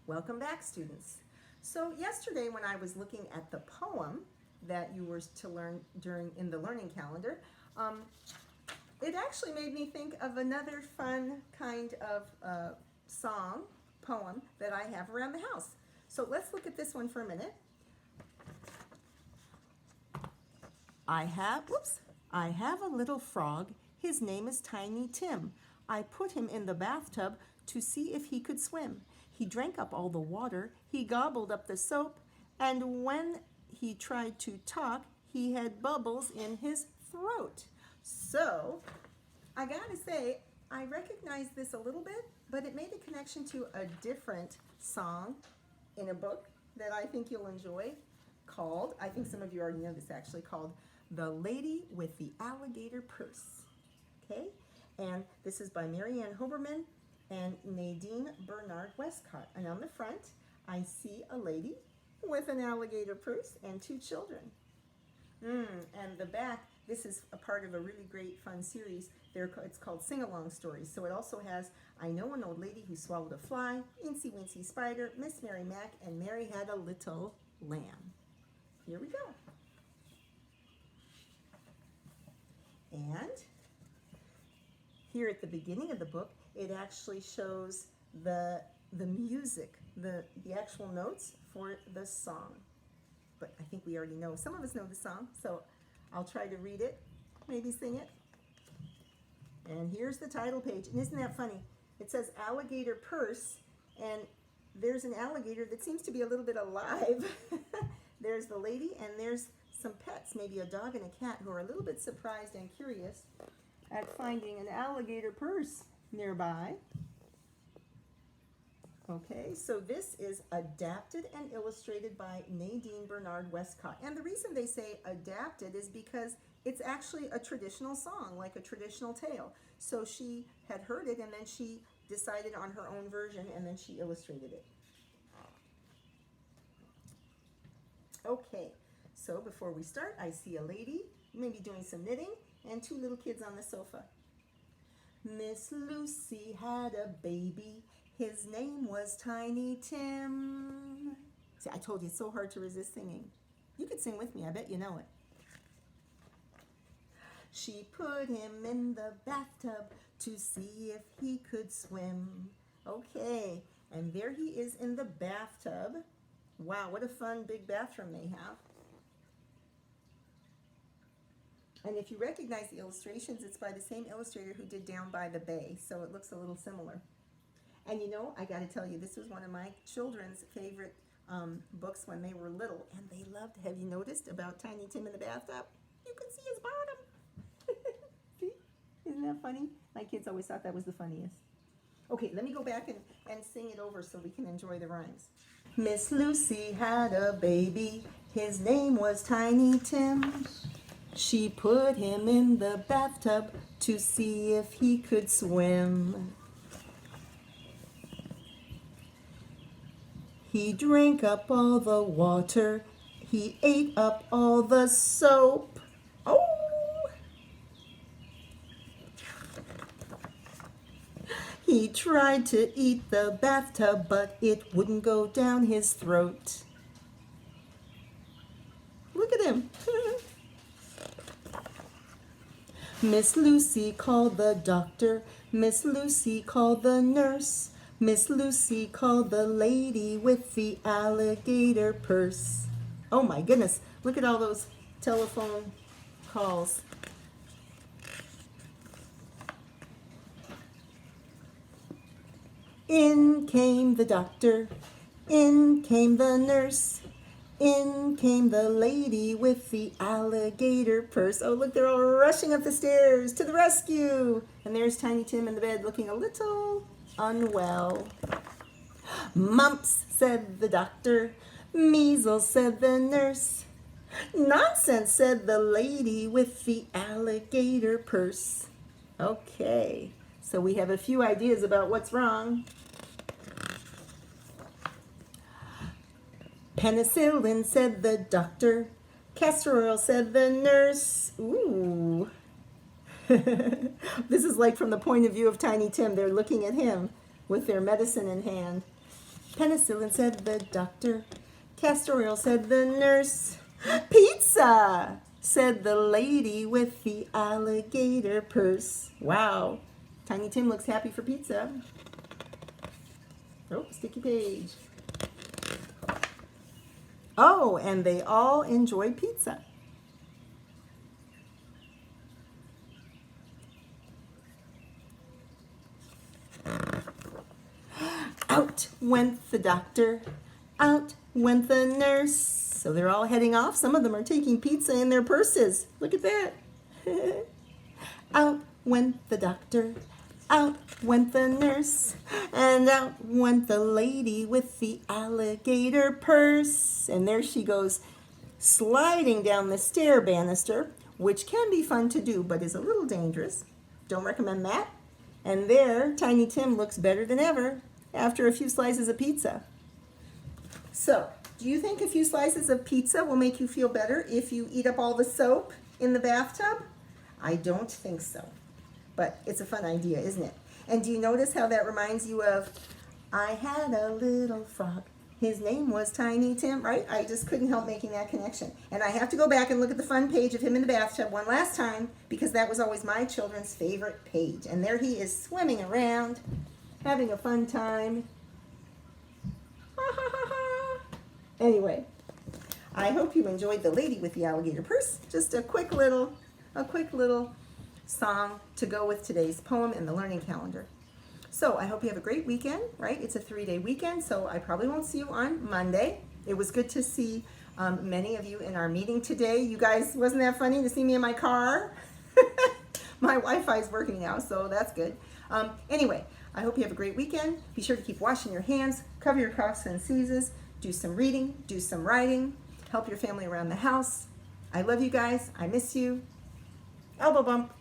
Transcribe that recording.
Welcome back, students. So yesterday when I was looking at the poem that you were to learn in the learning calendar, it actually made me think of another fun kind of poem that I have around the house. So let's look at this one for a minute. I have a little frog. His name is Tiny Tim. I put him in the bathtub to see if he could swim. He drank up all the water, he gobbled up the soap, and when he tried to talk, he had bubbles in his throat. So, I gotta say, I recognize this a little bit, but it made a connection to a different song in a book that I think you'll enjoy called, I think some of you already know this actually, called The Lady with the Alligator Purse. Okay? And this is by Marianne Hoberman and Nadine Bernard Westcott. And on the front, I see a lady with an alligator purse and two children. And the back, this is a part of a really great fun series. It's called Sing-Along Stories. So it also has, I Know an Old Lady Who Swallowed a Fly, Incy Wincy Spider, Miss Mary Mac, and Mary Had a Little Lamb. Here we go. And here at the beginning of the book, it actually shows the music, the actual notes for the song. But I think we already know. Some of us know the song, so I'll try to read it, maybe sing it. And here's the title page. And isn't that funny? It says Alligator Purse, and there's an alligator that seems to be a little bit alive. There's the lady, and there's some pets, maybe a dog and a cat, who are a little bit surprised and curious at finding an alligator purse nearby. Okay, so this is adapted and illustrated by Nadine Bernard Westcott. And the reason they say adapted is because it's actually a traditional song, like a traditional tale. So she had heard it, and then she decided on her own version, and then she illustrated it. Okay, so before we start, I see a lady, maybe doing some knitting, and two little kids on the sofa. Miss Lucy had a baby. His name was Tiny Tim. See, I told you, it's so hard to resist singing. You could sing with me. I bet you know it. She put him in the bathtub to see if he could swim. Okay, and there he is in the bathtub. Wow, what a fun big bathroom they have. And if you recognize the illustrations, it's by the same illustrator who did Down by the Bay, so it looks a little similar. And you know, I got to tell you, this was one of my children's favorite books when they were little, and they loved. Have you noticed about Tiny Tim in the bathtub? You can see his bottom. See? Isn't that funny? My kids always thought that was the funniest. Okay, let me go back and sing it over so we can enjoy the rhymes. Miss Lucy had a baby. His name was Tiny Tim. She put him in the bathtub to see if he could swim. He drank up all the water. He ate up all the soap. Oh! He tried to eat the bathtub, but it wouldn't go down his throat. Look at him. Miss Lucy called the doctor. Miss Lucy called the nurse. Miss Lucy called the lady with the alligator purse. Oh my goodness, look at all those telephone calls. In came the doctor. In came the nurse. In came the lady with the alligator purse. Oh, look, they're all rushing up the stairs to the rescue. And there's Tiny Tim in the bed looking a little unwell. Mumps, said the doctor. Measles, said the nurse. Nonsense, said the lady with the alligator purse. Okay, so we have a few ideas about what's wrong. Penicillin, said the doctor. Castor oil, said the nurse. Ooh. This is like from the point of view of Tiny Tim. They're looking at him with their medicine in hand. Penicillin, said the doctor. Castor oil, said the nurse. Pizza, said the lady with the alligator purse. Wow. Tiny Tim looks happy for pizza. Oh, sticky page. Oh, and they all enjoy pizza. Out went the doctor, out went the nurse. So they're all heading off. Some of them are taking pizza in their purses. Look at that. Out went the doctor, out went the nurse, and out went the lady with the alligator purse. And there she goes, sliding down the stair banister, which can be fun to do, but is a little dangerous. Don't recommend that. And there, Tiny Tim looks better than ever after a few slices of pizza. So, do you think a few slices of pizza will make you feel better if you eat up all the soap in the bathtub? I don't think so. But it's a fun idea, isn't it? And do you notice how that reminds you of, I had a little frog. His name was Tiny Tim, right? I just couldn't help making that connection. And I have to go back and look at the fun page of him in the bathtub one last time, because that was always my children's favorite page. And there he is swimming around, having a fun time. Anyway, I hope you enjoyed The Lady with the Alligator Purse. Just a quick little song to go with today's poem in the learning calendar. So I hope you have a great weekend, right? It's a 3-day weekend, so I probably won't see you on Monday. It was good to see many of you in our meeting today. You guys, wasn't that funny to see me in my car? My Wi-Fi is working now, so that's good. Anyway, I hope you have a great weekend. Be sure to keep washing your hands, cover your coughs and sneezes, do some reading, do some writing, help your family around the house. I love you guys. I miss you. Elbow bump.